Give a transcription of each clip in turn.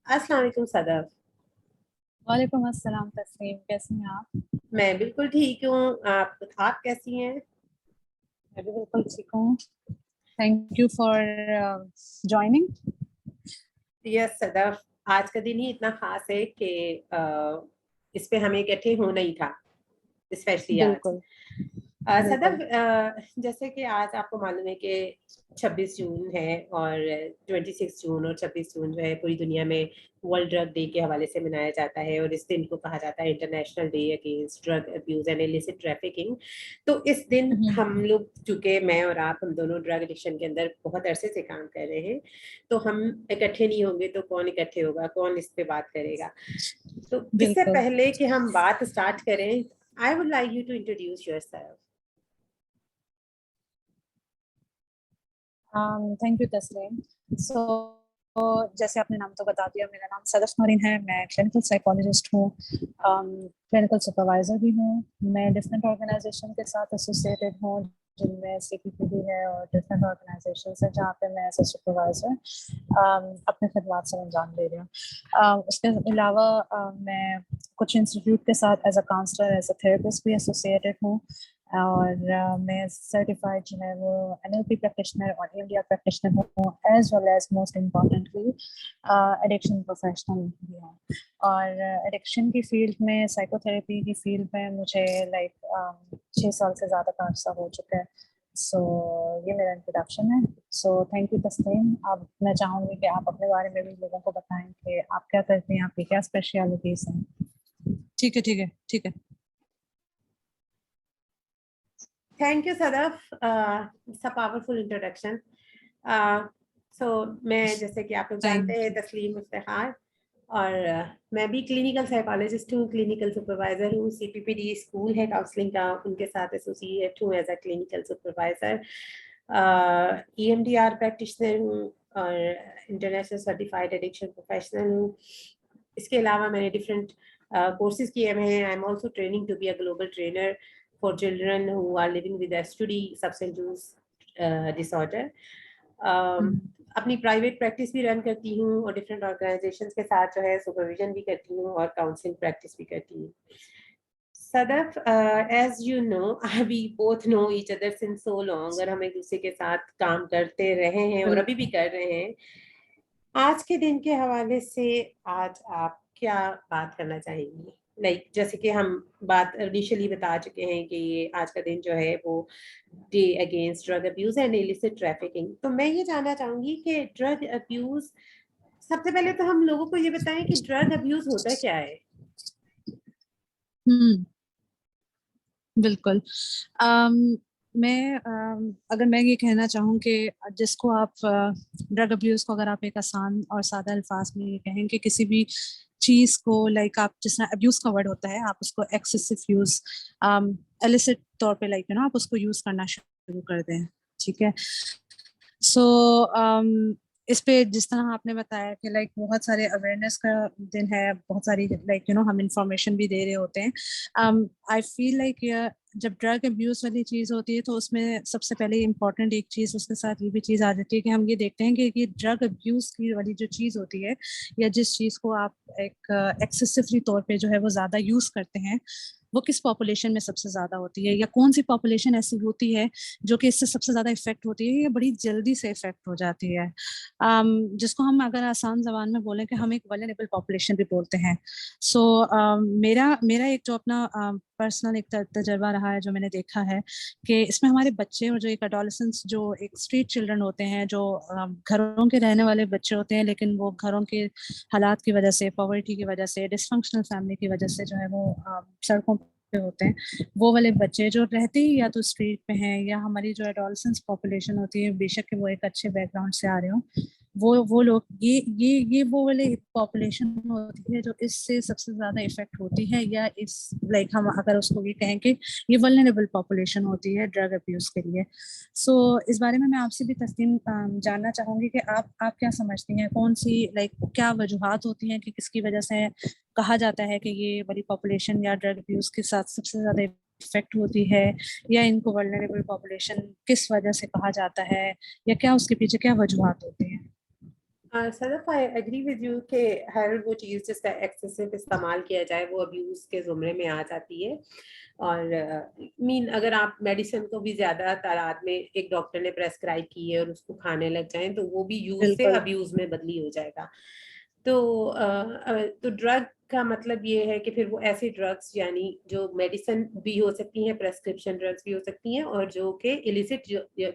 अस्सलाम वालेकुम सदफ। वालेकुम अस्सलाम तस्लीम, कैसी हैं आप? मैं बिल्कुल ठीक हूँ। आप कैसी हैं? मैं भी बिल्कुल ठीक हूँ। Thank you for joining. Yes Sadaf, आज का दिन ही इतना खास है कि इस पे हमें इकट्ठे होना ही था, स्पेशली आज। बिल्कुल सदफ, बिल्कुल। जैसे कि आज आपको मालूम है कि 26 जून है, और 26 जून और 26 जून जो है पूरी दुनिया में वर्ल्ड ड्रग डे के हवाले से मनाया जाता है, और इस दिन को कहा जाता है international day against drug abuse and illicit trafficking. तो इस दिन हम्म, हम लोग, चूंकि मैं और आप, हम दोनों ड्रग एडिक्शन के अंदर बहुत अरसे से काम कर रहे हैं, तो हम इकट्ठे नहीं होंगे तो कौन इकट्ठे होगा, कौन इस पे बात करेगा। तो इससे बिल्कुल। पहले कि हम बात स्टार्ट करें, I would like you to introduce yourself. Thank you Taslim. So जैसे आपने नाम तो बता दिया, मेरा नाम सदफ नूरीन है। मैं क्लिनिकल साइकोलॉजिस्ट हूँ, क्लिनिकल सुपरवाइजर भी हूँ। मैं डिफरेंट ऑर्गेनाइजेशन के साथ एसोसिएटेड हूँ, जिनमें सीपीपीडी है और डिफरेंट ऑर्गेनाइजेशन है जहाँ पे मैं एज ए सुपरवाइजर अपने खदमात से अंजाम दे रही हूँ। उसके अलावा मैं कुछ इंस्टीट्यूट के साथ as a counsellor, as a therapist भी एसोसिएटेड हूँ। और मैं सर्टिफाइड जो है वो एनएलपी प्रैक्टिशनर और ईएमडीआर प्रैक्टिशनर हूँ, as well as most importantly addiction professional भी हूँ। और एडिक्शन की फील्ड में, साइकोथेरेपी की फील्ड में मुझे लाइक 6 साल से ज़्यादा का अर्सा हो चुका है। सो ये मेरा इंट्रोडक्शन है। सो थैंक यू तस्लीम। अब मैं चाहूँगी कि आप अपने बारे में भी लोगों को बताएं कि आप क्या करते हैं, आपकी क्या स्पेशलिटीज़ हैं। ठीक है, ठीक है, ठीक है। Thank you Sadaf, it's a powerful introduction. So मैं, जैसे कि आप लोग जानते थैंक हैं, यू। तस्लीम इफ्तिखार, और मैं भी क्लिनिकल साइकोलॉजिस्ट हूँ, क्लिनिकल सुपरवाइजर हूँ। सीपीपीडी स्कूल है काउंसलिंग का, उनके साथ एसोसिएट हूँ as a clinical supervisor. EMDR practitioner हूँ और इंटरनेशनल सर्टिफाइड एडिक्शन प्रोफेशनल हूँ। इसके अलावा मैंने डिफरेंट कोर्सेज किए हुए हैं। I am also training to be a global trainer for children who are living with STD, substance use disorder. अपनी प्राइवेट प्रैक्टिस भी रन करती हूँ और डिफरेंट ऑर्गेनाइजेशंस के साथ जो है सुपरविजन भी करती हूँ और काउंसलिंग प्रैक्टिस भी करती हूँ। Sadaf, as you know, we both know each other since so long, और हम एक दूसरे के साथ काम करते रहे हैं और अभी भी कर रहे हैं। आज के दिन के हवाले से आज आप क्या बात करना चाहेंगी? जैसे कि हम बात इनिशियली बता चुके हैं कि ये आज का दिन जो है वो day against drug abuse and illicit trafficking. तो मैं ये जानना चाहूंगी कि ड्रग अब्यूज, सबसे पहले तो हम लोगों को ये बताएं कि ड्रग अब्यूज होता क्या है। हम्म, बिल्कुल। अम, अगर मैं ये कहना चाहूँ कि जिसको आप ड्रग अब्यूज को, अगर आप एक आसान और सादा अल्फाज में ये कहें कि किसी भी चीज को, लाइक आप जिस तरह अब्यूज का वर्ड होता है, आप उसको एक्सेसिव यूज, एलिसिट तौर पे, लाइक आप उसको यूज करना शुरू कर दें। ठीक है। सो इस पे जिस तरह आपने बताया कि लाइक बहुत सारे अवेयरनेस का दिन है, बहुत सारी लाइक हम इंफॉर्मेशन भी दे रहे होते हैं। आई फील लाइक जब ड्रग अब्यूज वाली चीज होती है तो उसमें सबसे पहले इम्पोर्टेंट एक चीज उसके साथ ये भी चीज आ जाती है कि हम ये देखते हैं कि ये ड्रग अब्यूज की वाली जो चीज होती है, या जिस चीज को आप एक एक्सेसिवली तौर पे जो है वो ज्यादा यूज करते हैं, वो किस पॉपुलेशन में सबसे ज्यादा होती है, या कौन सी पॉपुलेशन ऐसी होती है जो कि इससे सबसे ज्यादा इफेक्ट होती है, या बड़ी जल्दी से इफेक्ट हो जाती है। जिसको हम अगर आसान जबान में बोलें कि हम एक वल्नरेबल पॉपुलेशन भी बोलते हैं। सो मेरा मेरा एक जो अपना पर्सनल एक तजर्बा रहा है, जो मैंने देखा है कि इसमें हमारे बच्चे और जो एक अडोलेसेंस, जो एक स्ट्रीट चिल्ड्रन होते हैं, जो घरों के रहने वाले बच्चे होते हैं, लेकिन वो घरों के हालात की वजह से, पॉवर्टी की वजह से, डिसफंक्शनल फैमिली की वजह से जो है वो सड़कों पे होते हैं। वो वाले बच्चे जो रहते ही या तो स्ट्रीट पे हैं, या हमारी जो एडोलसेंस पॉपुलेशन होती है, बेशक कि वो एक अच्छे बैकग्राउंड से आ रहे हो, वो लोग, ये वो वाले पॉपुलेशन होती है जो इससे सबसे ज्यादा इफेक्ट होती है, या इस लाइक हम अगर उसको ये कहें कि ये वल्नरेबल पॉपुलेशन होती है ड्रग अब्यूज के लिए। सो इस बारे में मैं आपसे भी तस्लीम जानना चाहूंगी कि आप क्या समझती हैं, कौन सी लाइक क्या वजूहात होती हैं कि किसकी वजह से कहा जाता है कि ये वाली पॉपुलेशन या ड्रग अब्यूज के साथ सबसे ज्यादा इफेक्ट होती है, या इनको वल्नरेबल पॉपुलेशन किस वजह से कहा जाता है, या क्या उसके पीछे क्या वजूहात होती हैं? Sadaf, I agree with you कि हर वो चीज़ जिसका एक्सेसिव इस्तेमाल किया जाए वो अब्यूज़ के ज़ुमरे में आ जाती है। और मीन अगर आप मेडिसिन को भी ज्यादा तादाद में एक डॉक्टर ने प्रेस्क्राइब की है और उसको खाने लग जाएं तो वो भी यूज से बिल्कुल। अब्यूज में बदली हो जाएगा। तो ड्रग का मतलब ये है कि फिर वो ऐसे ड्रग्स यानी जो मेडिसिन भी हो सकती हैं, प्रेस्क्रिप्शन ड्रग्स भी हो सकती हैं, और जो कि इलिसिट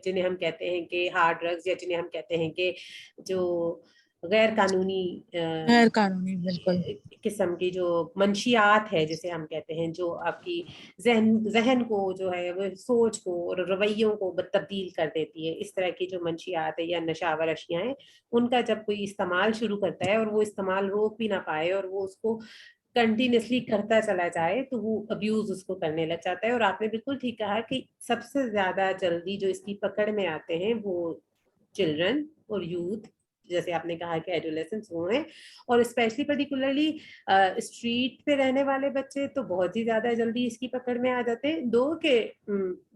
जिन्हें हम कहते हैं कि हार्ड ड्रग्स, या जिन्हें हम कहते हैं कि जो गैर कानूनी गैर कानूनी, बिल्कुल। किस्म की जो मंशियात है जिसे हम कहते हैं, जो आपकी जहन जहन को जो है वो सोच को और रवैयों को तब्दील कर देती है, इस तरह की जो मंशियात है या नशावर अशियाँ हैं, उनका जब कोई इस्तेमाल शुरू करता है और वो इस्तेमाल रोक भी ना पाए और वो उसको कंटिन्यूसली करता चला जाए तो वो अब्यूज उसको करने लग जाता है। और आपने बिल्कुल ठीक कहा कि सबसे ज्यादा जल्दी जो इसकी पकड़ में आते हैं वो चिल्ड्रन और यूथ, जैसे आपने कहा कि एडोलेसेंस वो हैं, और स्पेशली पर्टिकुलरली स्ट्रीट पे रहने वाले बच्चे तो बहुत ही ज्यादा जल्दी इसकी पकड़ में आ जाते हैं। दो के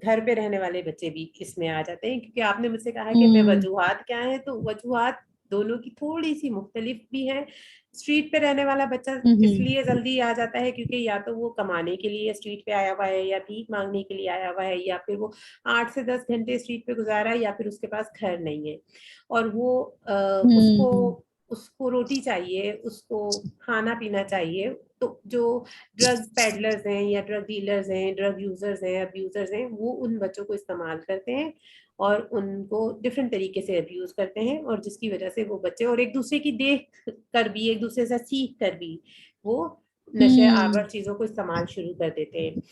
घर पे रहने वाले बच्चे भी इसमें आ जाते हैं, क्योंकि आपने मुझसे कहा कि मैं वजूहात क्या है, तो वजूहात दोनों की थोड़ी सी मुख्तलिफ भी है। स्ट्रीट पे रहने वाला बच्चा इसलिए जल्दी आ जाता है क्योंकि या तो वो कमाने के लिए स्ट्रीट पे आया हुआ है, या भीख मांगने के लिए आया हुआ है, या फिर वो 8 से 10 घंटे स्ट्रीट पे गुजारा है, या फिर उसके पास घर नहीं है और वो उसको उसको रोटी चाहिए, उसको खाना पीना चाहिए। तो जो ड्रग पेडलर्स हैं या ड्रग डीलर्स हैं, ड्रग यूजर्स हैं, अब्यूजर्स हैं, वो उन बच्चों को इस्तेमाल करते हैं और उनको डिफरेंट तरीके से अब्यूज करते हैं, और जिसकी वजह से वो बच्चे और एक दूसरे की देख कर भी, एक दूसरे से सीख कर भी वो नशे आवर चीजों को इस्तेमाल शुरू कर देते हैं।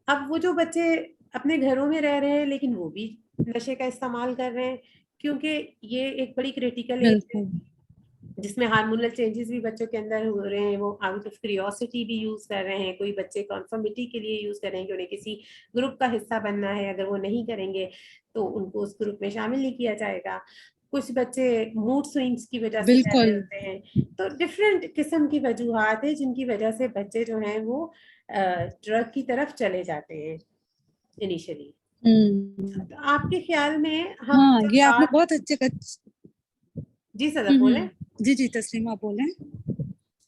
अब वो जो बच्चे अपने घरों में रह रहे हैं लेकिन वो भी नशे का इस्तेमाल कर रहे हैं, क्योंकि ये एक बड़ी क्रिटिकल एज है जिसमें हार्मोनल चेंजेस भी बच्चों के अंदर हो रहे हैं। वो आउट ऑफ क्यूरियोसिटी भी यूज कर रहे हैं, कोई बच्चे कॉन्फर्मिटी के लिए यूज कर रहे हैं कि उन्हें किसी ग्रुप का हिस्सा बनना है, अगर वो नहीं करेंगे तो उनको उस ग्रुप में शामिल नहीं किया जाएगा। कुछ बच्चे मूड स्विंग्स की वजह से कर रहे होते हैं। तो डिफरेंट किस्म की वजूहात है जिनकी वजह से बच्चे जो हैं वो ड्रग की तरफ चले जाते हैं इनिशियली। तो आपके ख्याल में हम जब ये आपने बात, बहुत अच्छे जी सदर बोले। जी जी तस्लीमा आप बोले।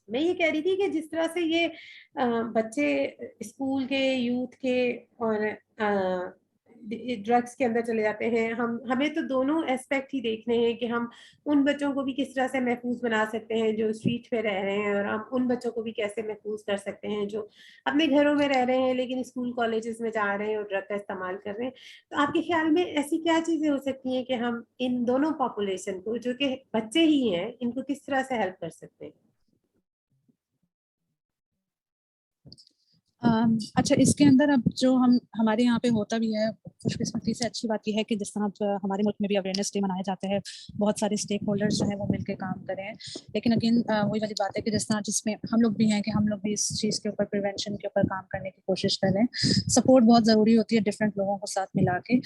मैं ये कह रही थी कि जिस तरह से ये बच्चे स्कूल के, यूथ के और ड्रग्स के अंदर चले जाते हैं, हमें तो दोनों एस्पेक्ट ही देखने हैं कि हम उन बच्चों को भी किस तरह से महफूज बना सकते हैं जो स्ट्रीट पे रह रहे हैं, और हम उन बच्चों को भी कैसे महफूज कर सकते हैं जो अपने घरों में रह रहे हैं लेकिन स्कूल कॉलेजेस में जा रहे हैं और ड्रग का इस्तेमाल कर रहे हैं। तो आपके ख्याल में ऐसी क्या चीजें हो सकती हैं कि हम इन दोनों पॉपुलेशन को, जो कि बच्चे ही हैं, इनको किस तरह से हेल्प कर सकते हैं? अच्छा, इसके अंदर अब जो हम हमारे यहाँ पे होता भी है, खुशकिस्मती से अच्छी बात यह है कि जिस तरह अब हमारे मुल्क में भी अवेयरनेस डे मनाए जाते हैं, बहुत सारे स्टेक होल्डर्स जो है वो मिलकर काम कर रहे हैं। लेकिन अगेन वही वाली बात है कि जिस तरह जिसमें हम लोग भी हैं कि हम लोग भी इस चीज़ के ऊपर, प्रिवेंशन के ऊपर काम करने की कोशिश कर रहे हैं। सपोर्ट बहुत ज़रूरी होती है, डिफरेंट लोगों को साथ मिला के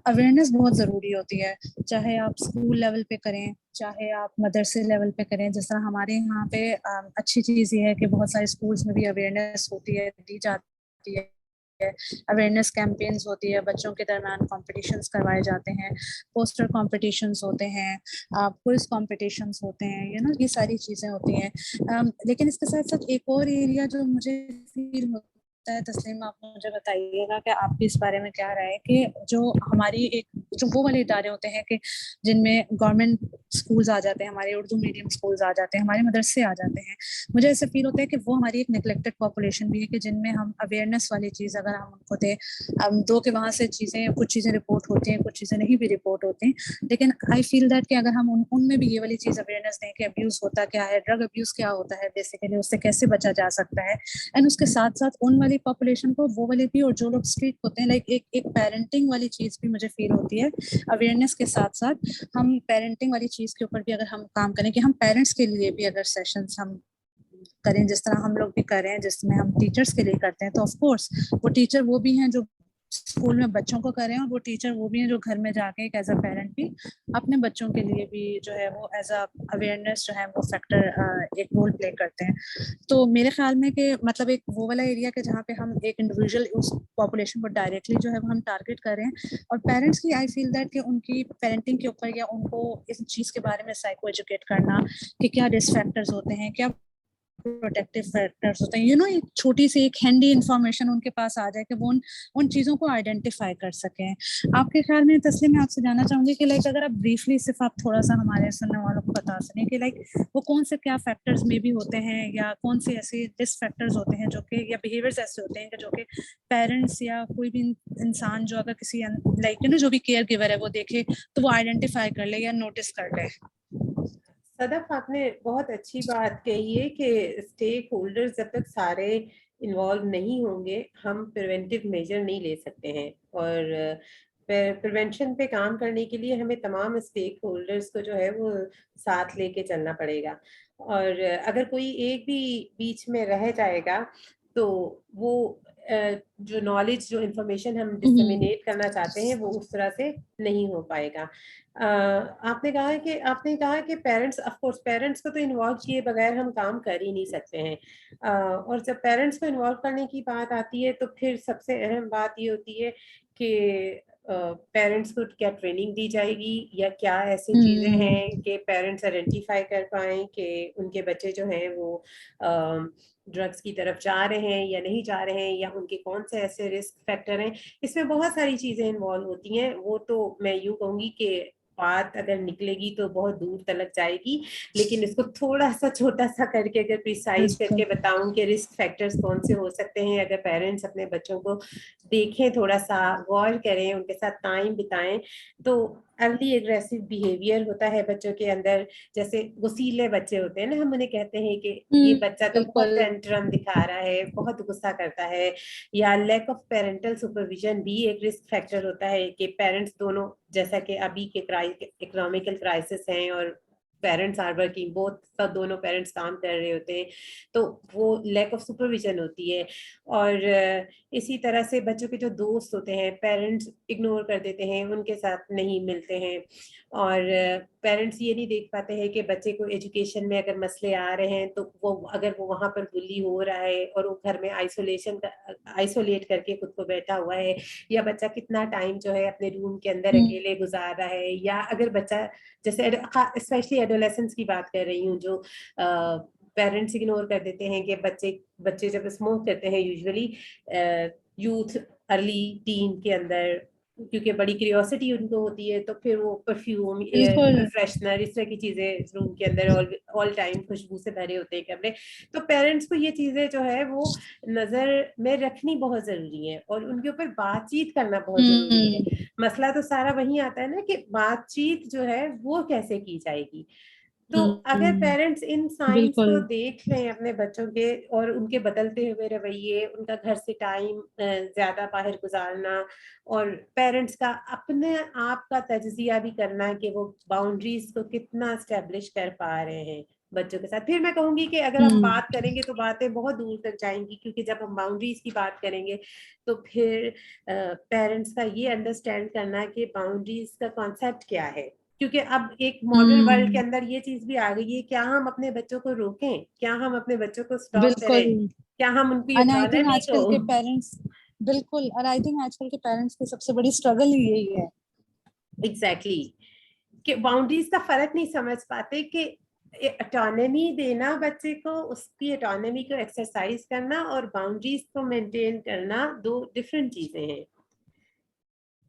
अवेयरनेस बहुत ज़रूरी होती है, चाहे आप स्कूल लेवल पे करें, चाहे आप मदरसे लेवल पे करें। जिस तरह हमारे यहाँ पे अच्छी चीज़ ये है कि बहुत सारे स्कूल्स में भी अवेयरनेस होती है, दी जाती है, अवेयरनेस कैंपेन्स होती है, बच्चों के दरमियान कॉम्पिटिशन्स करवाए जाते हैं, पोस्टर कॉम्पिटिशन्स होते हैं, क्विज कॉम्पिटिशन्स होते हैं, ये सारी चीज़ें होती हैं। लेकिन इसके साथ साथ एक और एरिया जो मुझे फील होता है, तस्लीम आप मुझे बताइएगा कि आपकी इस बारे में क्या राय है, कि जो हमारी जो वो वाले इदारे होते हैं कि जिनमें गवर्नमेंट स्कूल्स आ जाते हैं, हमारे उर्दू मीडियम स्कूल्स आ जाते हैं, हमारे मदरसे आ जाते हैं, मुझे ऐसे फील होता है कि वो हमारी एक नेग्लेक्टेड पॉपुलेशन भी है, कि जिनमें हम अवेयरनेस वाली चीज़ अगर हम उनको दें, दो के वहाँ से कुछ चीज़ें रिपोर्ट होती हैं, कुछ चीज़ें नहीं भी रिपोर्ट होती, लेकिन आई फील दैट कि अगर हम उनमें भी ये वाली चीज़ अवेयरनेस दें कि अब्यूज़ होता क्या है, ड्रग अब्यूज़ क्या होता है बेसिकली, उससे कैसे बचा जा सकता है, एंड उसके साथ साथ उन वाली पॉपुलेशन को, वो वाले भी, और जो लोग स्ट्रीट होते हैं, लाइक एक पेरेंटिंग वाली चीज़ भी मुझे फील होती है। अवेयरनेस के साथ साथ हम पेरेंटिंग वाली चीज़ के ऊपर भी अगर हम काम करें, कि हम पेरेंट्स के लिए भी अगर सेशंस हम करें, जिस तरह हम लोग भी कर रहे हैं, जिसमें हम टीचर्स के लिए करते हैं, तो ऑफ कोर्स वो टीचर वो भी हैं जो स्कूल में बच्चों को करें, और वो टीचर वो भी हैं जो घर में जाके एक एज अ पेरेंट भी अपने बच्चों के लिए भी जो है वो एज अ अवेयरनेस जो है वो फैक्टर एक रोल प्ले करते हैं। तो मेरे ख्याल में कि मतलब एक वो वाला एरिया के जहाँ पे हम एक इंडिविजुअल उस पॉपुलेशन को डायरेक्टली जो है वो हम टारगेट कर रहे हैं, और पेरेंट्स की आई फील दैट कि उनकी पेरेंटिंग के ऊपर या उनको इस चीज़ के बारे में साइको एजुकेट करना कि क्या रिस्क फैक्टर्स होते हैं, क्या प्रोटेक्टिव फैक्टर्स होते हैं, एक छोटी सी एक हैंडी इंफॉर्मेशन उनके पास आ जाए कि वो उन चीज़ों को आइडेंटिफाई कर सकें। आपके ख्याल में तस्लीम, मैं आपसे जानना चाहूंगी कि लाइक अगर आप ब्रीफली सिर्फ आप थोड़ा सा हमारे सुनने वालों को बता सकें कि लाइक वो कौन से क्या फैक्टर्स में भी होते हैं, या कौन से ऐसे रिस्क फैक्टर्स होते हैं जो कि, या बिहेवियर्स ऐसे होते हैं कि जो कि पेरेंट्स या कोई भी इंसान जो अगर किसी लाइक जो भी केयर गिवर है वो देखे तो वो आइडेंटिफाई कर ले या नोटिस कर ले। सदफ, आपने बहुत अच्छी बात कही है कि स्टेक होल्डर्स जब तक सारे इन्वॉल्व नहीं होंगे हम प्रिवेंटिव मेजर नहीं ले सकते हैं, और प्रिवेंशन पे काम करने के लिए हमें तमाम स्टेक होल्डर्स को जो है वो साथ लेके चलना पड़ेगा। और अगर कोई एक भी बीच में रह जाएगा तो वो जो नॉलेज, जो इंफॉर्मेशन हम डिसमिनेट करना चाहते हैं वो उस तरह से नहीं हो पाएगा। आपने कहा कि पेरेंट्स, ऑफ कोर्स पेरेंट्स को तो इन्वॉल्व किए बगैर हम काम कर ही नहीं सकते हैं। और जब पेरेंट्स को इन्वॉल्व करने की बात आती है तो फिर सबसे अहम बात ये होती है कि पेरेंट्स को क्या ट्रेनिंग दी जाएगी, या क्या ऐसी चीजें हैं कि पेरेंट्स आइडेंटिफाई कर पाएं कि उनके बच्चे जो हैं वो ड्रग्स की तरफ जा रहे हैं या नहीं जा रहे हैं, या उनके कौन से ऐसे रिस्क फैक्टर हैं। इसमें बहुत सारी चीजें इन्वॉल्व होती हैं। वो तो मैं यूं कहूंगी कि बात अगर निकलेगी तो बहुत दूर तलक जाएगी, लेकिन इसको थोड़ा सा छोटा सा करके अगर प्रिसाइज करके बताऊं कि रिस्क फैक्टर्स कौन से हो सकते हैं, अगर पेरेंट्स अपने बच्चों को देखें, थोड़ा सा गौर करें, उनके साथ टाइम बिताएं, तो अर्ली एग्रेसिव बिहेवियर होता है बच्चों के अंदर। जैसे गुस्सीले बच्चे होते हैं ना, हम उन्हें कहते हैं कि ये बच्चा तो बहुत टेंट्रम दिखा रहा है, बहुत गुस्सा करता है। या लैक ऑफ पेरेंटल सुपरविजन भी एक रिस्क फैक्टर होता है कि पेरेंट्स दोनों, जैसा कि अभी के इकोनॉमिकल क्राइसिस हैं और पेरेंट्स आर वर्किंग, बोथ, सब दोनों पेरेंट्स काम कर रहे होते हैं, तो वो लैक ऑफ सुपरविजन होती है। और इसी तरह से बच्चों के जो दोस्त होते हैं पेरेंट्स इग्नोर कर देते हैं, उनके साथ नहीं मिलते हैं, और पेरेंट्स ये नहीं देख पाते हैं कि बच्चे को एजुकेशन में अगर मसले आ रहे हैं तो वो, अगर वो वहां पर बुली हो रहा है और वो घर में आइसोलेट करके खुद को बैठा हुआ है, या बच्चा कितना टाइम जो है अपने रूम के अंदर अकेले गुजार रहा है, या अगर बच्चा, जैसे स्पेशली एडोलेसेंस की बात कर रही हूँ, जो पेरेंट्स इग्नोर कर देते हैं कि बच्चे जब स्मोक करते हैं यूजुअली यूथ अर्ली टीन के अंदर, क्योंकि बड़ी क्यूरियोसिटी उनको होती है, तो फिर वो परफ्यूम, एयर फ्रेशनर, इस तरह की चीजें रूम के अंदर ऑल टाइम खुशबू से भरे होते हैं कमरे। तो पेरेंट्स को ये चीजें जो है वो नजर में रखनी बहुत जरूरी है, और उनके ऊपर बातचीत करना बहुत जरूरी है। मसला तो सारा वही आता है ना कि बातचीत जो है वो कैसे की जाएगी। तो अगर पेरेंट्स इन साइंस को देख लें अपने बच्चों के, और उनके बदलते हुए रवैये, उनका घर से टाइम ज्यादा बाहर गुजारना, और पेरेंट्स का अपने आप का तज्जिया भी करना कि वो बाउंड्रीज को कितना स्टेब्लिश कर पा रहे हैं बच्चों के साथ। फिर मैं कहूंगी कि अगर हम बात करेंगे तो बातें बहुत दूर तक जाएंगी, क्योंकि जब हम बाउंड्रीज की बात करेंगे तो फिर पेरेंट्स का ये अंडरस्टैंड करना कि बाउंड्रीज का कॉन्सेप्ट क्या है, क्योंकि अब एक मॉडर्न वर्ल्ड के अंदर ये चीज भी आ गई है। क्या हम अपने बच्चों को रोकें, क्या हम अपने बच्चों को स्टॉप करें, क्या हम उनकी ऑटोनॉमी को, के पेरेंट्स, बिल्कुल, और आई थिंक आजकल के पेरेंट्स की सबसे बड़ी स्ट्रगल ही यही है। एग्जैक्टली, कि बाउंड्रीज का फर्क नहीं समझ पाते, कि ऑटोनॉमी देना बच्चे को, उसकी ऑटोनॉमी को एक्सरसाइज करना और बाउंड्रीज को मेंटेन करना दो डिफरेंट चीजें हैं।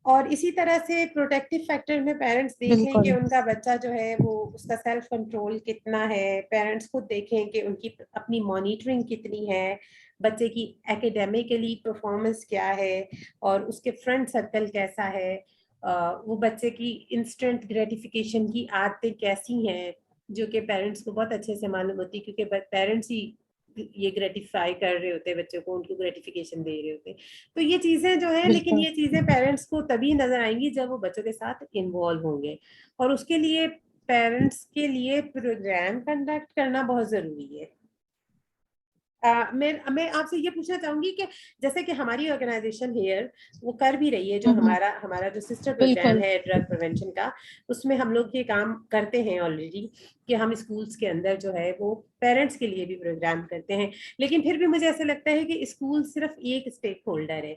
और इसी तरह से प्रोटेक्टिव फैक्टर में पेरेंट्स देखें कि उनका बच्चा जो है वो, उसका सेल्फ कंट्रोल कितना है। पेरेंट्स खुद देखें कि उनकी अपनी मॉनिटरिंग कितनी है, बच्चे की एकेडमिकली परफॉर्मेंस क्या है, और उसके फ्रेंड सर्कल कैसा है, वो बच्चे की इंस्टेंट ग्रेटिफिकेशन की आदतें कैसी हैं, जो कि पेरेंट्स को बहुत अच्छे से मालूम होती है, क्योंकि पेरेंट्स ही ये ग्रेटिफाई कर रहे होते हैं बच्चों को, उनको ग्रेटिफिकेशन दे रहे होते हैं। तो ये चीजें जो है, लेकिन ये चीजें पेरेंट्स को तभी नजर आएंगी जब वो बच्चों के साथ इन्वॉल्व होंगे, और उसके लिए पेरेंट्स के लिए प्रोग्राम कंडक्ट करना बहुत जरूरी है। मैं आपसे ये पूछना चाहूंगी कि जैसे कि हमारी ऑर्गेनाइजेशन हेयर वो कर भी रही है, जो हमारा हमारा जो सिस्टर प्रोग्राम बिल्कुल। है ड्रग प्रिवेंशन का, उसमें हम लोग ये काम करते हैं ऑलरेडी कि हम स्कूल्स के अंदर जो है वो पेरेंट्स के लिए भी प्रोग्राम करते हैं। लेकिन फिर भी मुझे ऐसा लगता है कि स्कूल सिर्फ एक स्टेक होल्डर है।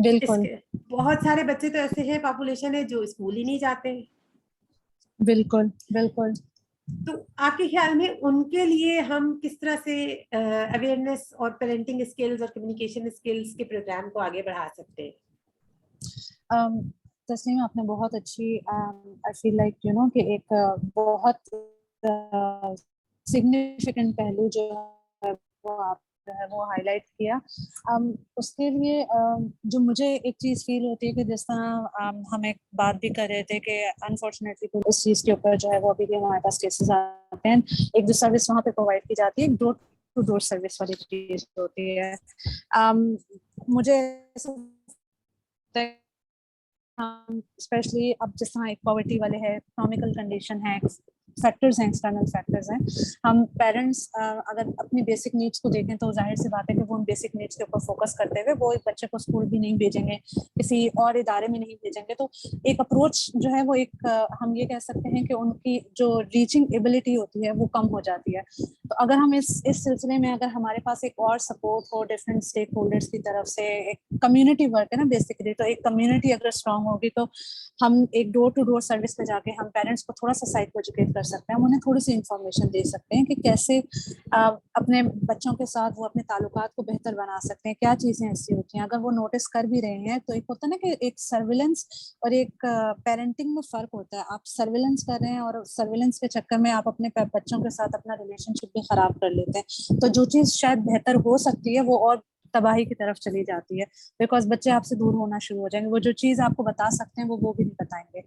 बिल्कुल। इसके बहुत सारे बच्चे तो ऐसे हैं, पॉपुलेशन है जो स्कूल ही नहीं जाते हैं। बिल्कुल। बिल्कुल। तो आपके ख्याल में उनके लिए हम किस तरह से अवेयरनेस और पेरेंटिंग स्किल्स और कम्युनिकेशन स्किल्स के प्रोग्राम को आगे बढ़ा सकते हैं? तस्लीम, आपने बहुत अच्छी I feel like you know कि एक बहुत सिग्निफिकेंट पहलू जो है वो आप वो हाईलाइट किया। उसके लिए जो मुझे एक चीज़ फील होती है कि जिस तरह हम एक बात भी कर रहे थे कि अनफॉर्चुनेटली इस चीज़ के ऊपर जो है वो अभी भी हमारे पास केसेस आते हैं। एक जो सर्विस वहाँ पे प्रोवाइड की जाती है, डोर टू डोर सर्विस वाली चीज़ होती है। मुझे हम स्पेशली अब जिस तरह एक पॉवर्टी वाले है, इकोनॉमिकल कंडीशन है, फैक्टर्स हैं, एक्सटर्नल फैक्टर्स हैं। हम पेरेंट्स अगर अपनी बेसिक नीड्स को देखें तो जाहिर सी बात है कि वो उन बेसिक नीड्स के ऊपर फोकस करते हुए वो एक बच्चे को स्कूल भी नहीं भेजेंगे, किसी और इदारे में नहीं भेजेंगे। तो एक अप्रोच जो है वो एक हम ये कह सकते हैं कि उनकी जो रीचिंग एबिलिटी होती है वो कम हो जाती है। तो अगर हम इस सिलसिले में अगर हमारे पास एक और सपोर्ट हो डिफरेंट स्टेक होल्डर्स की तरफ से, एक कम्युनिटी वर्क है ना बेसिकली, तो एक कम्युनिटी अगर स्ट्रांग होगी तो हम एक डोर टू डोर सर्विस पे जाके हम पेरेंट्स को थोड़ा सा साइको एजुकेट कर सकते हैं, हम उन्हें थोड़ी सी इन्फॉर्मेशन दे सकते हैं कि कैसे अपने बच्चों के साथ वो अपने ताल्लुकात को बेहतर बना सकते हैं, क्या चीज़ें ऐसी होती हैं। अगर वो नोटिस कर भी रहे हैं तो एक होता है ना कि एक सर्विलेंस और एक पेरेंटिंग में फ़र्क होता है। आप सर्विलेंस कर रहे हैं और सर्विलेंस के चक्कर में आप अपने बच्चों के साथ अपना रिलेशनशिप भी ख़राब कर लेते हैं। तो जो चीज़ शायद बेहतर हो सकती है वो और तबाही की तरफ चली जाती है, बिकॉज बच्चे आपसे दूर होना शुरू हो जाएंगे। वो जो चीज़ आपको बता सकते हैं वो भी नहीं बताएंगे।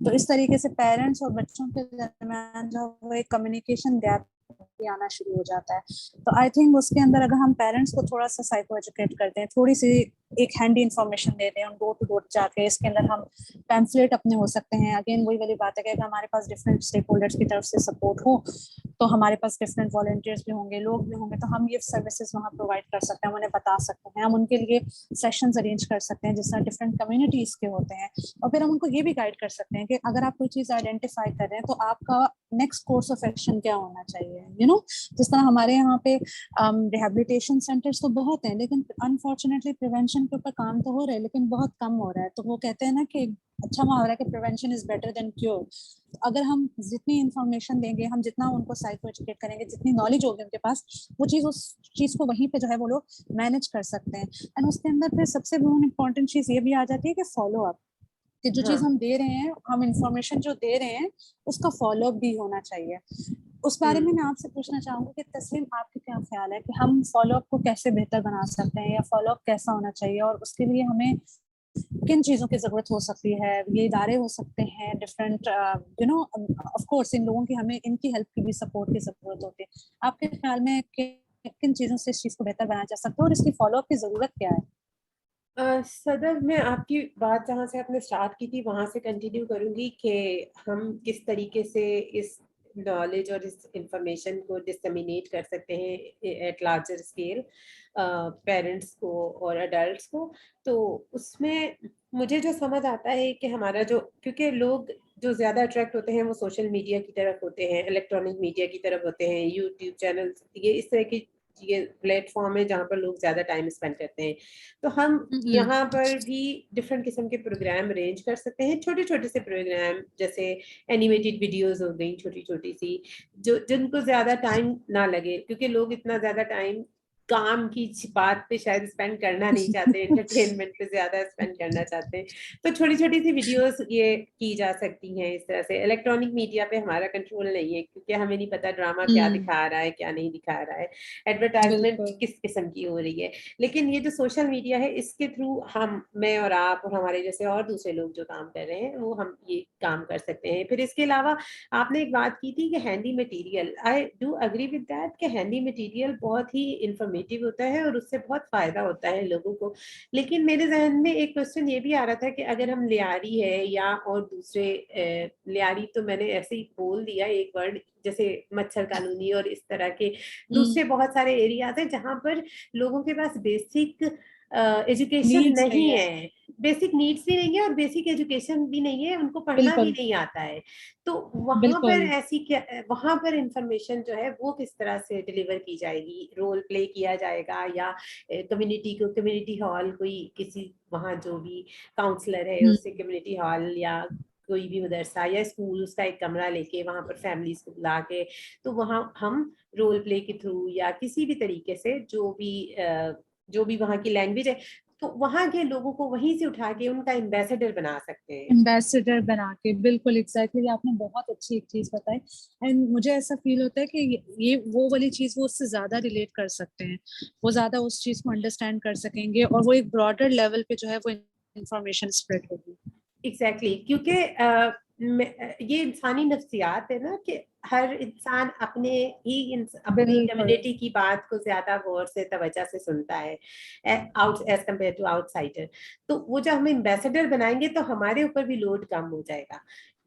तो इस तरीके से पेरेंट्स और बच्चों के दरमियान जो वो एक कम्युनिकेशन गैप भी आना शुरू हो जाता है। तो आई थिंक उसके अंदर अगर हम पेरेंट्स को थोड़ा सा साइको एजुकेट करते हैं, थोड़ी सी एक हैंडी इन्फॉर्मेशन देते हैं डोर टू डोर जाके, इसके अंदर हम पैम्फलेट अपने हो सकते हैं। अगेन वही वाली बात है कि अगर हमारे पास डिफरेंट स्टेक होल्डर्स की तरफ से सपोर्ट हो तो हमारे पास डिफरेंट वॉलंटियर्स भी होंगे, लोग भी होंगे, तो हम ये सर्विसेज वहाँ प्रोवाइड कर सकते हैं, हम उन्हें बता सकते हैं, हम उनके लिए सेशंस अरेंज कर सकते हैं जिस तरह डिफरेंट कम्युनिटीज के होते हैं। और फिर हम उनको ये भी गाइड कर सकते हैं कि अगर आप कोई चीज़ आइडेंटिफाई कर रहे हैं तो आपका नेक्स्ट कोर्स ऑफ एक्शन क्या होना चाहिए। यू नो, जिस तरह हमारे यहाँ पे रिहेबिलिटेशन सेंटर्स तो बहुत हैं, लेकिन अनफॉर्चुनेटली प्रिवेंशन के ऊपर काम तो हो रहा है लेकिन बहुत कम हो रहा है। तो वो कहते हैं ना कि अच्छा मुहावरा कि prevention is better than cure. अगर हम जितनी इन्फॉर्मेशन देंगे, हम जितना उनको साइको एजुकेट करेंगे, जितनी नॉलेज होगी उनके पास, वो चीज़ उस चीज़ को वहीं पे जो है वो लोग मैनेज कर सकते हैं। एंड उसके अंदर फिर सबसे बहुत इंपॉर्टेंट चीज़ ये भी आ जाती है कि फॉलो अप, कि जो चीज़ हाँ। हम दे रहे हैं, हम इंफॉर्मेशन जो दे रहे हैं उसका फॉलो अप भी होना चाहिए। उस बारे में मैं आपसे पूछना चाहूंगी कि तस्लीम, आपके क्या ख्याल है कि हम फॉलो अप को कैसे बेहतर बना सकते हैं, या फॉलो अप कैसा होना चाहिए, और उसके लिए हमें किन चीज़ों की ज़रूरत हो सकती है। ये इदारे हो सकते हैं different, you know, of course in लोगों की हमें इनकी हेल्प की भी सपोर्ट की ज़रूरत होती है। आपके ख्याल में किन चीज़ों से इस चीज़ को बेहतर बनाया जा सकता है और इसकी फॉलो अप की ज़रूरत क्या है? सदर, मैं आपकी बात जहाँ से आपने स्टार्ट की थी वहां से कंटिन्यू करूंगी कि हम किस तरीके से इस नॉलेज और इस इंफॉर्मेशन को डिसमिनेट कर सकते हैं एट लार्जर स्केल पेरेंट्स को और अडल्ट्स को। तो उसमें मुझे जो समझ आता है कि हमारा जो, क्योंकि लोग जो ज्यादा अट्रैक्ट होते हैं वो सोशल मीडिया की तरफ होते हैं, इलेक्ट्रॉनिक मीडिया की तरफ होते हैं, यूट्यूब चैनल, ये इस तरह की ये प्लेटफॉर्म है जहाँ पर लोग ज्यादा टाइम स्पेंड करते हैं। तो हम यहाँ पर भी डिफरेंट किस्म के प्रोग्राम अरेंज कर सकते हैं, छोटे छोटे से प्रोग्राम, जैसे एनिमेटेड वीडियोस हो गई छोटी छोटी सी, जो जिनको ज्यादा टाइम ना लगे, क्योंकि लोग इतना ज्यादा टाइम काम की बात पे शायद स्पेंड करना नहीं चाहते, एंटरटेनमेंट पे ज्यादा स्पेंड करना चाहते हैं। तो छोटी छोटी सी वीडियोस ये की जा सकती हैं इस तरह से। इलेक्ट्रॉनिक मीडिया पे हमारा कंट्रोल नहीं है, क्योंकि हमें नहीं पता ड्रामा क्या दिखा रहा है क्या नहीं दिखा रहा है, एडवर्टाइजमेंट बिल्कुल। किस किस्म की हो रही है। लेकिन ये जो सोशल मीडिया है, इसके थ्रू हम, मैं और आप और हमारे जैसे और दूसरे लोग जो काम कर रहे हैं, वो हम ये काम कर सकते हैं। फिर इसके अलावा आपने एक बात की थी कि handy material, I do agree with that कि हैंडी मटेरियल बहुत ही इंफॉर्मेटिव इंफॉर्मेटिव होता है और उससे बहुत फायदा होता है लोगों को। लेकिन मेरे जहन में एक क्वेश्चन ये भी आ रहा था कि अगर हम लियारी है या और दूसरे लियारी तो मैंने ऐसे ही बोल दिया एक वर्ड, जैसे मच्छर कॉलोनी और इस तरह के दूसरे बहुत सारे एरियाज हैं जहां पर लोगों के पास बेसिक एजुकेशन नीड्स नहीं नहीं है। है, बेसिक नीड्स भी नहीं है और बेसिक एजुकेशन भी नहीं है, उनको पढ़ना भी बिल्कुल नहीं आता है। तो वहां पर बिल्कुल ऐसी क्या, वहां पर इंफॉर्मेशन जो है वो किस तरह से डिलीवर की जाएगी, रोल प्ले किया जाएगा या कम्युनिटी को, कम्युनिटी हॉल कोई किसी वहाँ जो भी काउंसलर है उससे कम्युनिटी हॉल या कोई भी मदरसा या स्कूल उसका एक कमरा लेके वहां पर फैमिलीज को बुला के, तो वहां हम रोल प्ले के थ्रू या किसी भी तरीके से जो भी वहाँ की लैंग्वेज है, तो वहां के लोगों को वहीं से उठा के उनका एम्बेसडर बना सकते हैं। एम्बेसडर बना के, बिल्कुल एग्जैक्टली आपने बहुत अच्छी एक चीज बताई। एंड मुझे ऐसा फील होता है कि ये वो वाली चीज वो उससे ज्यादा रिलेट कर सकते हैं, वो ज्यादा उस चीज को अंडरस्टैंड कर सकेंगे और वो एक ब्रॉडर लेवल पे जो है वो इंफॉर्मेशन स्प्रेड होगी। एग्जैक्टली क्योंकि ये इंसानी नफ्सियात है ना कि हर इंसान अपनी बिल्कुल कम्युनिटी की बात को ज्यादा गौर से तवज्जो से सुनता है out as compare to outsider. तो वो जब हम एम्बेसडर बनाएंगे तो हमारे ऊपर भी लोड कम हो जाएगा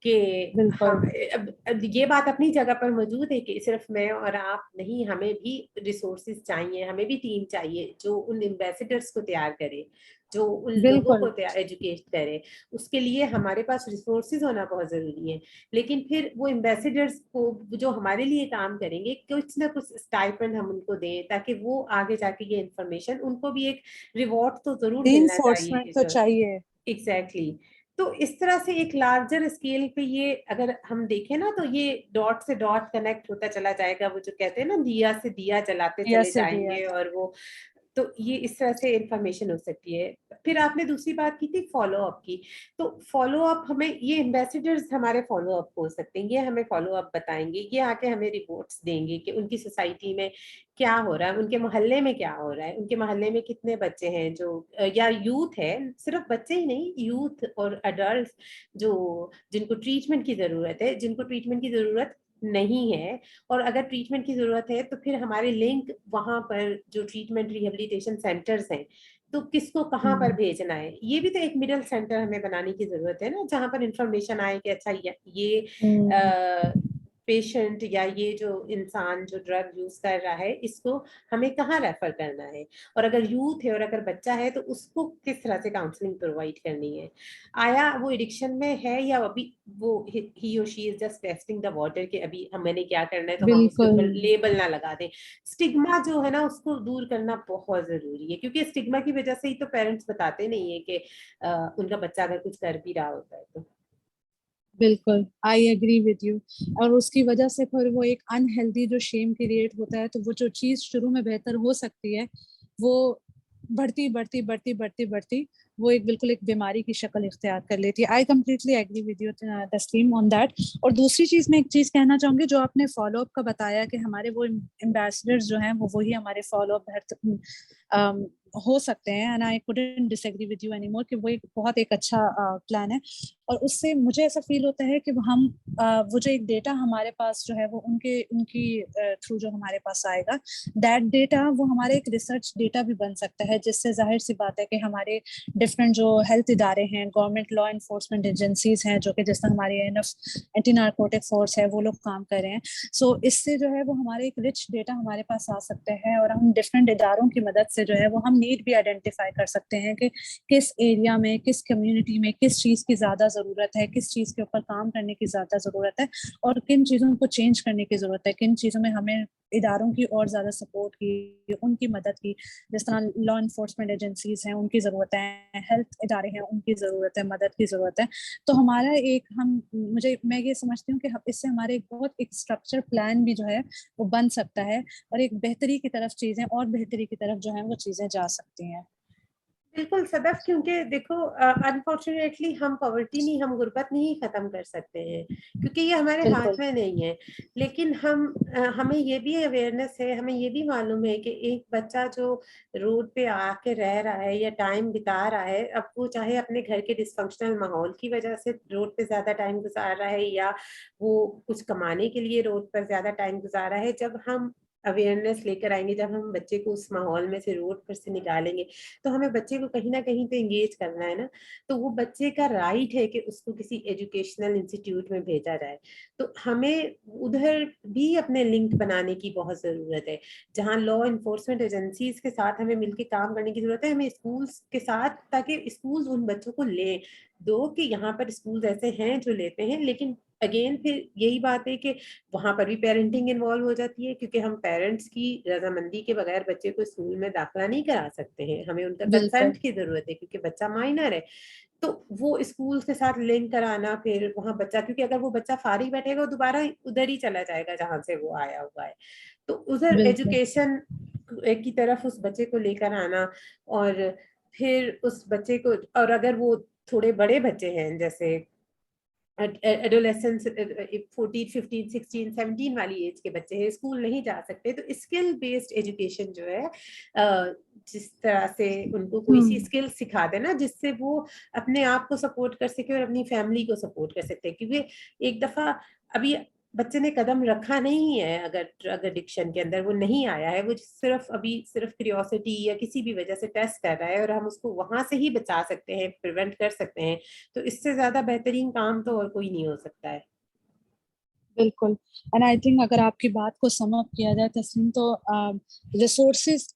कि बिल्कुल हम अब ये बात अपनी जगह पर मौजूद है कि सिर्फ मैं और आप नहीं, हमें भी रिसोर्सेज चाहिए, हमें भी टीम चाहिए जो उन एम्बेसडर्स को तैयार करे, जो उन लोगों को बिल्कुल एजुकेट करे। उसके लिए हमारे पास रिसोर्सेज होना बहुत जरूरी है। लेकिन फिर वो एम्बेसडर्स को जो हमारे लिए काम करेंगे, कुछ ना कुछ स्टाइपेंड हम उनको दें ताकि वो आगे जाके ये इंफॉर्मेशन, उनको भी एक रिवॉर्ड तो जरूर मिलना रीइंफोर्समेंट चाहिए तो जो चाहिए। एग्जैक्टली तो इस तरह से एक लार्जर स्केल पे ये अगर हम देखें ना तो ये डॉट से डॉट कनेक्ट होता चला जाएगा, वो जो कहते हैं ना दिया से दिया जलाते चले यस दिया जाएंगे, था। और वो तो ये इस तरह से इंफॉर्मेशन हो सकती है। फिर आपने दूसरी बात की थी फॉलो अप की, तो फॉलो अप हमें ये एम्बेसडर्स हमारे फॉलो अप हो सकते हैं, ये हमें फॉलो अप बताएंगे, ये आके हमें रिपोर्ट्स देंगे कि उनकी सोसाइटी में क्या हो रहा है, उनके मोहल्ले में क्या हो रहा है, उनके मोहल्ले में कितने बच्चे हैं जो या यूथ है, सिर्फ बच्चे ही नहीं, यूथ और अडल्ट जो जिनको ट्रीटमेंट की जरूरत है, जिनको ट्रीटमेंट की जरूरत नहीं है, और अगर ट्रीटमेंट की जरूरत है तो फिर हमारे लिंक वहां पर जो ट्रीटमेंट रिहेबिलिटेशन सेंटर्स हैं, तो किसको कहाँ पर भेजना है, ये भी तो एक मिडल सेंटर हमें बनाने की जरूरत है ना, जहां पर इंफॉर्मेशन आए कि अच्छा ये पेशेंट या ये जो इंसान जो ड्रग यूज कर रहा है इसको हमें कहाँ रेफर करना है, और अगर यूथ है और अगर बच्चा है तो उसको किस तरह से काउंसलिंग प्रोवाइड करनी है, आया वो एडिक्शन में है या अभी वो ही और she is just testing the water कि अभी मैंने क्या करना है, तो हम उसके बिल्कुल ऊपर लेबल ना लगा दें। स्टिग्मा जो है ना उसको दूर करना बहुत जरूरी है, क्योंकि स्टिग्मा की वजह से ही तो पेरेंट्स बताते नहीं है कि उनका बच्चा अगर कुछ कर भी रहा होता है तो। बिल्कुल आई एग्री विद यू। और उसकी वजह से फिर वो एक अनहेल्दी जो शेम क्रिएट होता है, तो वो जो चीज शुरू में बेहतर हो सकती है वो बढ़ती बढ़ती बढ़ती बढ़ती बढ़ती वो एक बिल्कुल एक बीमारी की शक्ल इख्तियार कर लेती है। I completely agree with you Taslim on that. और दूसरी चीज मैं एक चीज कहना चाहूंगी, जो आपने फॉलो अप का बताया कि हमारे वो एम्बेसडर्स जो हैं वो वही हमारे फॉलो अप हो सकते हैं, and I couldn't disagree with you anymore कि वो एक बहुत एक अच्छा प्लान है। और उससे मुझे ऐसा फील होता है कि हम वो जो एक डेटा हमारे पास जो है वो उनके उनकी थ्रू जो हमारे पास आएगा, दैट डेटा वो हमारे एक रिसर्च डेटा भी बन सकता है, जिससे जाहिर सी बात है कि हमारे डिफरेंट जो हेल्थ इदारे हैं, गवर्नमेंट लॉ इन्फोर्समेंट एजेंसीज हैं, जो कि जिस तरह हमारी एंटी नार्कोटिक फोर्स है, वो लोग काम कर रहे हैं। सो इससे जो है वो हमारे एक रिच डेटा हमारे पास आ सकते हैं, और हम डिफरेंट इदारों की मदद से जो है वो हम नीड भी आइडेंटिफाई कर सकते हैं कि किस एरिया में, किस कम्युनिटी में किस चीज की ज्यादा जरूरत है, किस चीज के ऊपर काम करने की ज्यादा जरूरत है, और किन चीजों को चेंज करने की जरूरत है, किन चीजों में हमें इदारों की और ज्यादा सपोर्ट की, उनकी मदद की। जिस तरह लॉ इन्फोर्समेंट एजेंसीज हैं उनकी जरूरत है, हेल्थ इदारे हैं उनकी जरूरत है, मदद की जरूरत है। तो हमारा एक मैं ये समझती हूँ कि इससे हमारे एक बहुत एक स्ट्रक्चर प्लान भी जो है वो बन सकता है, और एक बेहतरी की तरफ चीजें और बेहतरी की तरफ जो है वो चीजें जा सकती हैं। बिल्कुल सदफ, क्योंकि देखो अनफॉर्चुनेटली हम पॉवर्टी नहीं, हम गुर्बत नहीं खत्म कर सकते हैं क्योंकि ये हमारे हाथ बिल्कुल में नहीं है। लेकिन हमें ये भी अवेयरनेस है, हमें ये भी मालूम है कि एक बच्चा जो रोड पे आके रह रहा है या टाइम बिता रहा है, अब वो चाहे अपने घर के डिसफंक्शनल माहौल की वजह से रोड पे ज्यादा टाइम गुजार रहा है या वो कुछ कमाने के लिए रोड पर ज्यादा टाइम गुजार रहा है, जब हम अवेयरनेस लेकर आएंगे, जब हम बच्चे को उस माहौल में से, रोड पर से निकालेंगे, तो हमें बच्चे को कहीं ना कहीं तो एंगेज करना है ना। तो वो बच्चे का राइट है कि उसको किसी एजुकेशनल इंस्टीट्यूट में भेजा जाए। तो हमें उधर भी अपने लिंक बनाने की बहुत जरूरत है, जहाँ लॉ इन्फोर्समेंट एजेंसीज के साथ हमें मिलकर काम करने की जरूरत है, हमें स्कूल्स के साथ, ताकि स्कूल्स उन बच्चों को ले दो कि यहाँ पर स्कूल्स ऐसे हैं जो लेते हैं। लेकिन अगेन फिर यही बात है कि वहां पर भी पेरेंटिंग इन्वॉल्व हो जाती है, क्योंकि हम पेरेंट्स की रजामंदी के बगैर बच्चे को स्कूल में दाखिला नहीं करा सकते हैं, हमें उनका बिल्कुल कंसेंट की जरूरत है, क्योंकि बच्चा माइनर है। तो वो स्कूल के साथ लिंक कराना, फिर वहां बच्चा, क्योंकि अगर वो बच्चा फारिग बैठेगा दोबारा उधर ही चला जाएगा जहां से वो आया हुआ है। तो उधर बिल्कुल एजुकेशन की तरफ उस बच्चे को लेकर आना, और फिर उस बच्चे को, और अगर वो थोड़े बड़े बच्चे हैं, जैसे एडोलेसेंस 14 15 16 17 वाली एज के बच्चे हैं, स्कूल नहीं जा सकते, तो स्किल बेस्ड एजुकेशन जो है, जिस तरह से उनको कोई सी स्किल सिखा देना जिससे वो अपने आप को सपोर्ट कर सके और अपनी फैमिली को सपोर्ट कर सकते हैं। क्योंकि एक दफा अभी बच्चे ने कदम रखा नहीं है, अगर ड्रग एडिक्शन के अंदर वो नहीं आया है, वो सिर्फ क्यूरियोसिटी या किसी भी वजह से टेस्ट कर रहा है, और हम उसको वहां से ही बचा सकते हैं, प्रिवेंट कर सकते हैं, तो इससे ज्यादा बेहतरीन काम तो और कोई नहीं हो सकता है। बिल्कुल। एंड आई थिंक अगर आपकी बात को सम अप किया जाए तस्लीम, तो रिसोर्सेज,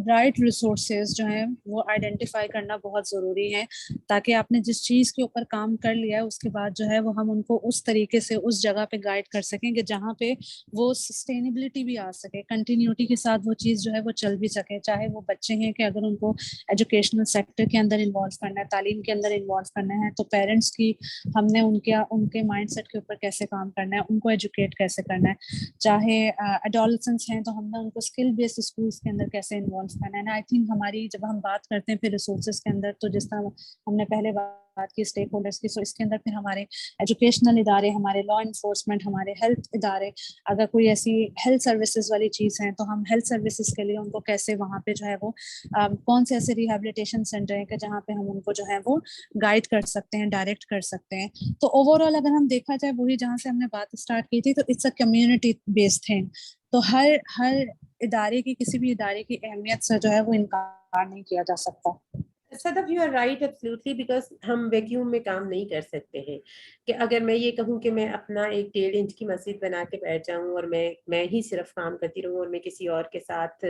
राइट रिसोर्सेज जो हैं वो आइडेंटिफाई करना बहुत जरूरी है, ताकि आपने जिस चीज के ऊपर काम कर लिया है उसके बाद जो है वो हम उनको उस तरीके से उस जगह पे गाइड कर सकें कि जहाँ पे वो सस्टेनेबिलिटी भी आ सके, कंटिन्यूटी के साथ वो चीज जो है वो चल भी सके। चाहे वो बच्चे हैं कि अगर उनको एजुकेशनल सेक्टर के अंदर इन्वॉल्व करना है, तालीम के अंदर इन्वॉल्व करना है, तो पेरेंट्स की हमने उनके माइंडसेट के ऊपर कैसे काम करना है, उनको एजुकेट कैसे करना है। चाहे एडोलेसेंट्स हैं तो हमने उनको स्किल बेस्ड स्कूल्स के अंदर कैसे इन्वॉल्व करना है। आई थिंक हमारी जब हम बात करते हैं फिर रिसोर्सेज के अंदर, तो जिस तरह हमने पहले बात की स्टेक होल्डर्स की, सो इसके अंदर फिर हमारे एजुकेशनल इदारे, हमारे लॉ इन्फोर्समेंट, हमारे हेल्थ इदारे, अगर कोई ऐसी हेल्थ सर्विसेज वाली चीज है तो हम हेल्थ सर्विसेज के लिए उनको कैसे वहाँ पे जो है वो कौन से ऐसे रिहेबिलिटेशन सेंटर है कि जहाँ पे हम उनको जो है वो गाइड कर सकते हैं, डायरेक्ट कर सकते हैं। तो ओवरऑल अगर हम देखा जाए, वही जहाँ से हमने बात स्टार्ट की थी, तो it's a community based thing. तो हर इदारे की, किसी भी इदारे की अहमियत से जो है वो इनकार नहीं किया जा सकता। Sadaf, you are right absolutely, because हम वैक्यूम में काम नहीं कर सकते हैं। कि अगर मैं ये कहूँ कि मैं अपना एक 1.5 इंच की मस्जिद बना के बैठ जाऊँ और मैं ही सिर्फ काम करती रहूँ, और मैं किसी और के साथ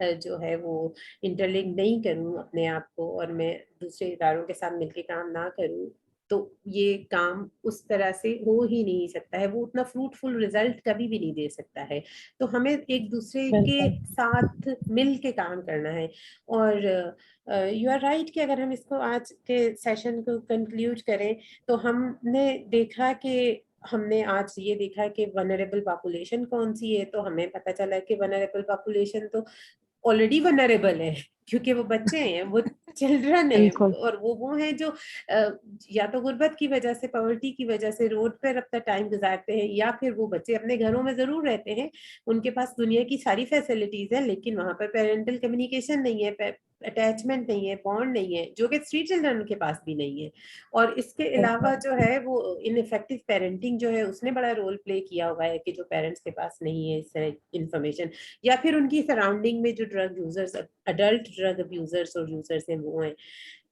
जो है वो इंटरलिंक नहीं करूँ अपने आप को, और मैं दूसरे इदारों के साथ मिलके काम ना करूँ, तो ये काम उस तरह से हो ही नहीं सकता है, वो उतना फ्रूटफुल रिजल्ट कभी भी नहीं दे सकता है। तो हमें एक दूसरे के बिल्कुल साथ मिल के काम करना है। और यू आर राइट कि अगर हम इसको आज के सेशन को कंक्लूड करें, तो हमने देखा कि हमने आज ये देखा कि वनरेबल पॉपुलेशन कौन सी है, तो हमें पता चला कि वनरेबल पॉपुलेशन तो ऑलरेडी वनरेबल है, क्योंकि वो बच्चे हैं, वो चिल्ड्रन है, बिल्कुल और वो हैं जो या तो गुर्बत की वजह से, पॉवर्टी की वजह से रोड पर अपना टाइम गुजारते हैं, या फिर वो बच्चे अपने घरों में जरूर रहते हैं, उनके पास दुनिया की सारी फैसिलिटीज है, लेकिन वहां पर पेरेंटल कम्युनिकेशन नहीं है, अटैचमेंट नहीं है, बॉन्ड नहीं है, जो कि स्ट्रीट चिल्ड्रन के पास भी नहीं है। और इसके अलावा जो है वो इनइफेक्टिव पेरेंटिंग जो है उसने बड़ा रोल प्ले किया हुआ है, कि जो पेरेंट्स के पास नहीं है इस तरह इंफॉर्मेशन, या फिर उनकी सराउंडिंग में जो drug users, adult drug abusers और यूजर्स हैं वो हैं।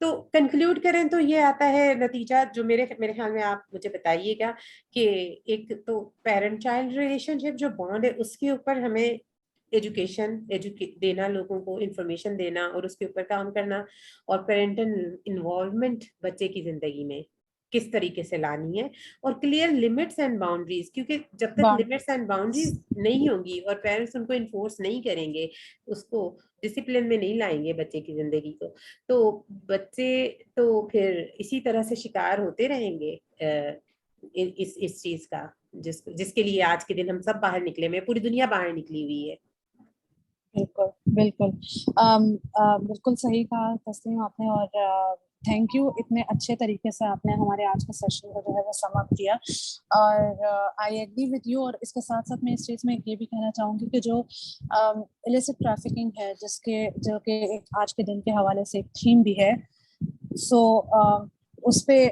तो कंक्लूड करें तो ये आता है नतीजा, जो मेरे ख्याल में आप मुझे बताइएगा, कि एक तो पेरेंट चाइल्ड रिलेशनशिप जो बॉन्ड है उसके ऊपर हमें एजुकेशन देना, लोगों को इंफॉर्मेशन देना और उसके ऊपर काम करना, और पेरेंटल इन्वॉल्वमेंट बच्चे की जिंदगी में किस तरीके से लानी है, और क्लियर लिमिट्स एंड बाउंड्रीज, क्योंकि जब तक लिमिट्स एंड बाउंड्रीज नहीं होंगी और पेरेंट्स उनको इन्फोर्स नहीं करेंगे, उसको डिसिप्लिन में नहीं लाएंगे बच्चे की जिंदगी को, तो बच्चे तो फिर इसी तरह से शिकार होते रहेंगे इस चीज का, जिसके लिए आज के दिन हम सब बाहर निकले में, पूरी दुनिया बाहर निकली हुई है। बिल्कुल बिल्कुल बिल्कुल सही कहा तस्लीम आपने, और थैंक यू, इतने अच्छे तरीके से आपने हमारे आज के सेशन को जो है वो सम अप किया। और आई एग्री विद यू। और इसके साथ साथ मैं इस चीज़ में ये भी कहना चाहूँगी कि जो इलिसिट ट्रैफिकिंग है, जो कि एक आज के दिन के हवाले से एक थीम भी है, सो उस पे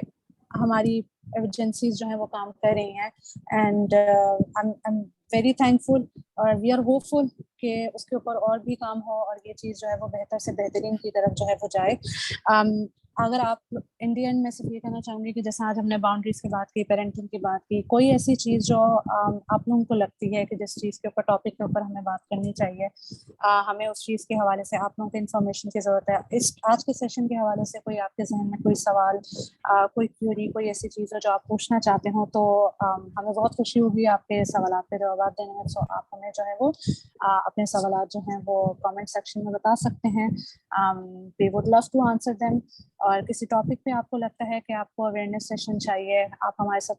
हमारी एजेंसीज जो है वो काम कर रही हैं, and I am very thankful और वी आर होपफुल कि उसके ऊपर और भी काम हो और ये चीज़ जो है वो बेहतर से बेहतरीन की तरफ जो है वो जाए। अगर आप इंडियन में सिर्फ ये कहना चाहूँगी कि जैसे आज हमने बाउंड्रीज की बात की, पेरेंटिंग की बात की, कोई ऐसी चीज़ जो आप लोगों को लगती है कि जिस चीज़ के ऊपर, टॉपिक के ऊपर हमें बात करनी चाहिए, हमें उस चीज़ के हवाले से आप लोगों को इन्फॉर्मेशन की ज़रूरत है, इस आज के सेशन के हवाले से कोई आपके जहन में कोई सवाल, कोई क्यूरी, कोई ऐसी चीज़ है जो आप पूछना चाहते हो, तो हमें बहुत खुशी होगी आपके सवाल पे जवाब देने में। सो आप हमें जो है वो अपने सवाल जो हैं वो कमेंट सेक्शन में बता सकते हैं। We would love to answer them. और किसी टॉपिक पे आपको लगता है कि आपको अवेयरनेस सेशन चाहिए, आप हमारे साथ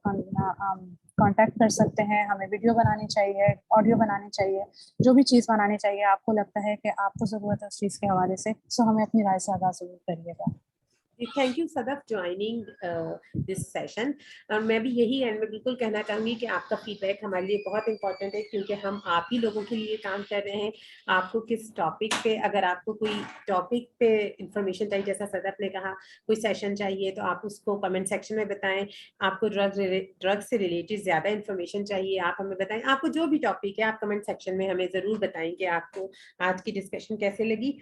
कांटेक्ट कर सकते हैं। हमें वीडियो बनानी चाहिए, ऑडियो बनानी चाहिए, जो भी चीज़ बनानी चाहिए आपको लगता है कि आपको ज़रूरत है उस चीज़ के हवाले से, सो हमें अपनी राय से आगाज़ ज़रूर करिएगा। Thank you Sadaf joining this session. और मैं भी यही एंड में बिल्कुल कहना चाहूँगी कि आपका फीडबैक हमारे लिए बहुत इंपॉर्टेंट है, क्योंकि हम आप ही लोगों के लिए काम कर रहे हैं। आपको किस टॉपिक पे, अगर आपको कोई टॉपिक पे इंफॉर्मेशन चाहिए, जैसा सदफ ने कहा कोई सेशन चाहिए, तो आप उसको कमेंट सेक्शन में बताएं। आपको ड्रग से रिलेटेड ज़्यादा इंफॉर्मेशन चाहिए, आप हमें बताएं। आपको जो भी टॉपिक है आप कमेंट सेक्शन में हमें ज़रूर बताएं कि आपको आज की डिस्कशन कैसे लगी।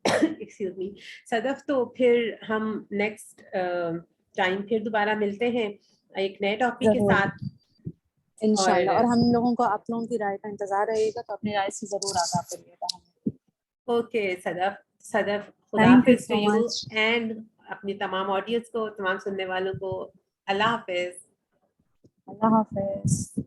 एक्सक्यूज मी सदफ, तो फिर हम नेक्स्ट टाइम फिर दोबारा मिलते हैं एक नए टॉपिक के ज़रूर, साथ इंशाल्लाह। और हम लोगों को, आप लोगों की राय का इंतजार रहेगा, तो अपनी राय से ज़रूर आगाह करिएगा हमें। ओके सदफ, सदफ खुदा थैंक यू हाफिज to so you much. And अपनी तमाम ऑडियंस को, तमाम सुनने वालों को अल्लाह हाफिज। अल्लाह हाफिज।